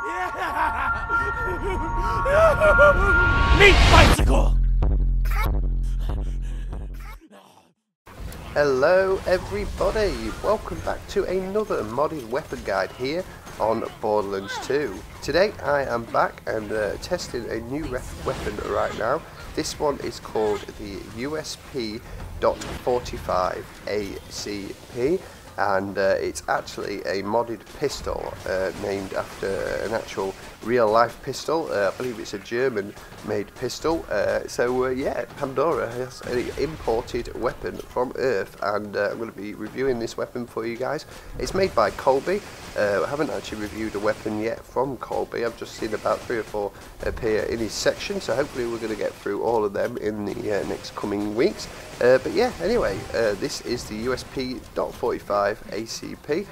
Meat bicycle! Hello everybody, welcome back to another modded weapon guide here on Borderlands 2. Today I am back and testing a new weapon right now. This one is called the USP.45 ACP, and it's actually a modded pistol named after an actual real life pistol. I believe it's a German made pistol. Yeah, Pandora has an imported weapon from Earth, and I'm going to be reviewing this weapon for you guys. It's made by Coleby. I haven't actually reviewed a weapon yet from Coleby. I've just seen about 3 or 4 appear in his section, so hopefully we're going to get through all of them in the next coming weeks. But yeah, anyway, this is the USP.45 ACP,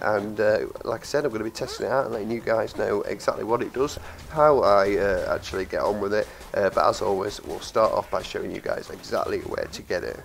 and like I said, I'm going to be testing it out and letting you guys know exactly what it does, how I actually get on with it, but as always we'll start off by showing you guys exactly where to get it.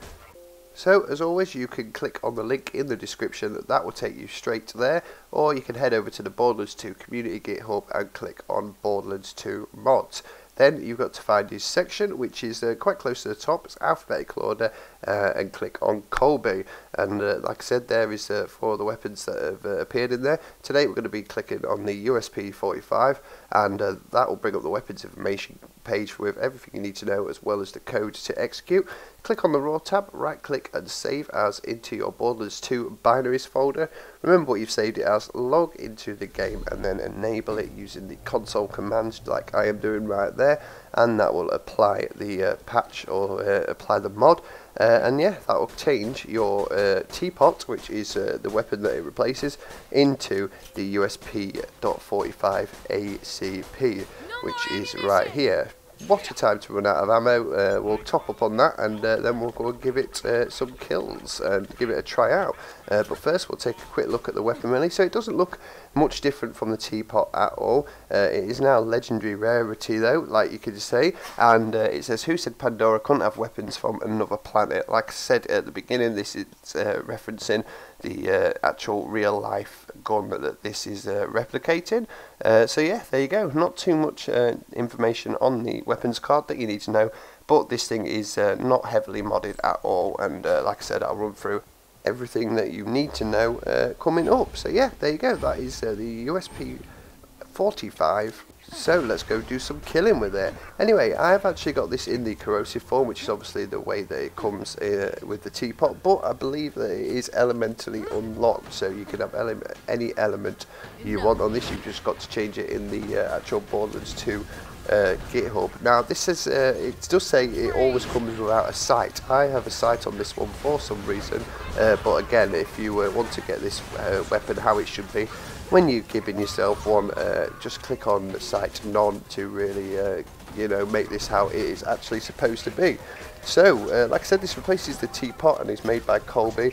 So as always, you can click on the link in the description, that will take you straight to there, or you can head over to the Borderlands 2 community GitHub and click on Borderlands 2 mods. Then you've got to find his section, which is quite close to the top. It's alphabetical order, and click on Coleby. And like I said, there is 4 of the weapons that have appeared in there. Today we're going to be clicking on the USP45, and that will bring up the weapons information page with everything you need to know, as well as the code to execute. Click on the raw tab, right click and save as into your Borderlands 2 binaries folder. Remember what you've saved it as, log into the game and then enable it using the console commands like I am doing right there, and that will apply the patch or apply the mod. And yeah, that will change your teapot, which is the weapon that it replaces, into the USP.45 ACP, which is right here. What a time to run out of ammo. We'll top up on that, and then we'll go and give it some kills and give it a try out. But first we'll take a quick look at the weapon really. So it doesn't look much different from the teapot at all. It is now legendary rarity though, like you could say, and it says, who said Pandora couldn't have weapons from another planet? Like I said at the beginning, this is referencing the actual real life gun that this is replicating. So yeah, there you go. Not too much information on the weapons card that you need to know, but this thing is not heavily modded at all, and like I said, I'll run through everything that you need to know coming up. So yeah, there you go. That is the USP 45. So let's go do some killing with it. Anyway, I've actually got this in the corrosive form, which is obviously the way that it comes with the teapot, but I believe that it is elementally unlocked, so you can have any element you want on this. You've just got to change it in the actual Borderlands 2 GitHub. Now this is it does say it always comes without a sight. I have a sight on this one for some reason, but again, if you want to get this weapon how it should be, when you're giving yourself one, just click on the sight none to really you know, make this how it is actually supposed to be. So like I said, this replaces the teapot and is made by Coleby.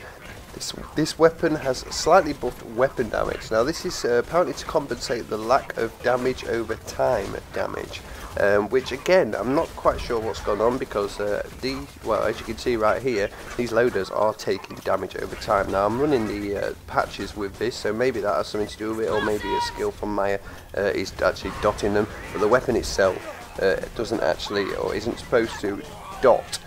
This weapon has slightly buffed weapon damage. Now this is apparently to compensate the lack of damage over time damage, which again I'm not quite sure what's going on, because well, as you can see right here, these loaders are taking damage over time. Now I'm running the patches with this, so maybe that has something to do with it, or maybe a skill from Maya is actually dotting them, but the weapon itself doesn't actually, or isn't supposed to dot.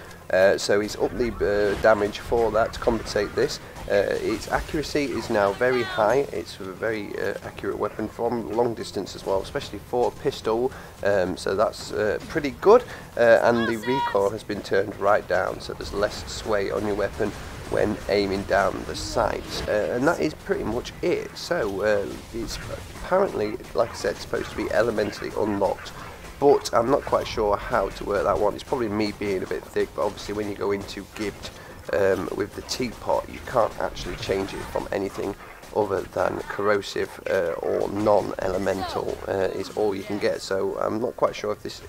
So he's up the damage for that to compensate this. Its accuracy is now very high. It's a very accurate weapon from long distance as well, especially for a pistol, so that's pretty good. And the recoil has been turned right down, so there's less sway on your weapon when aiming down the sight, and that is pretty much it. So it's apparently, like I said, supposed to be elementally unlocked, but I'm not quite sure how to work that one. It's probably me being a bit thick, but obviously when you go into Gibbed with the teapot, you can't actually change it from anything other than corrosive or non-elemental is all you can get. So I'm not quite sure if this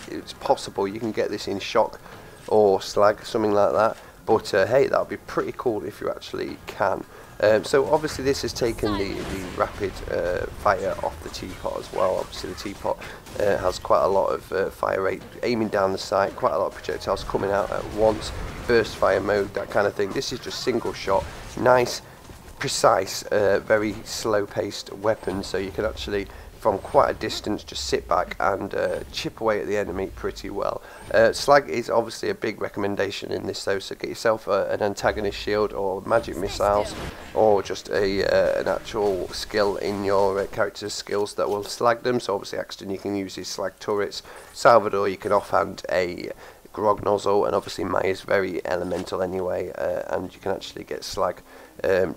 it's possible you can get this in shock or slag, something like that, but hey, that would be pretty cool if you actually can. So obviously this has taken the rapid fire off the teapot as well. Obviously the teapot has quite a lot of fire rate, aiming down the sight, quite a lot of projectiles coming out at once, burst fire mode, that kind of thing. This is just single shot, nice, precise, very slow paced weapon, so you can actually from quite a distance, just sit back and chip away at the enemy pretty well. Slag is obviously a big recommendation in this though, so get yourself an antagonist shield or magic missiles, or just an actual skill in your character's skills that will slag them. So obviously Axton, you can use his slag turrets. Salvador, you can offhand a grog nozzle, and obviously Mai is very elemental anyway, and you can actually get slag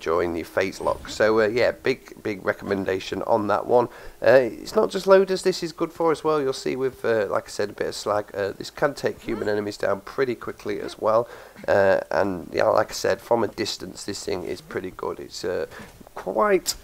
during the phase lock. So yeah, big recommendation on that one. It's not just loaders this is good for as well. You'll see with like I said, a bit of slag, this can take human enemies down pretty quickly as well, and yeah, like I said, from a distance this thing is pretty good. It's quite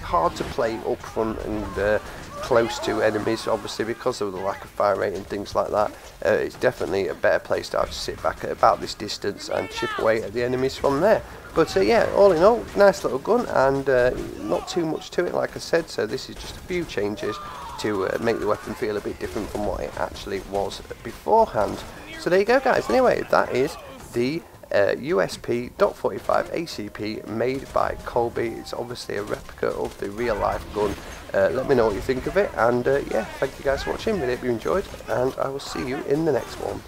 hard to play up front and close to enemies, obviously because of the lack of fire rate and things like that. It's definitely a better place to sit back at about this distance and chip away at the enemies from there. But yeah, all in all, nice little gun, and not too much to it, like I said. So this is just a few changes to make the weapon feel a bit different from what it actually was beforehand. So there you go, guys. Anyway, that is the USP.45 ACP made by Coleby. It's obviously a replica of the real life gun. Let me know what you think of it, and yeah, thank you guys for watching. Really hope you enjoyed, and I will see you in the next one.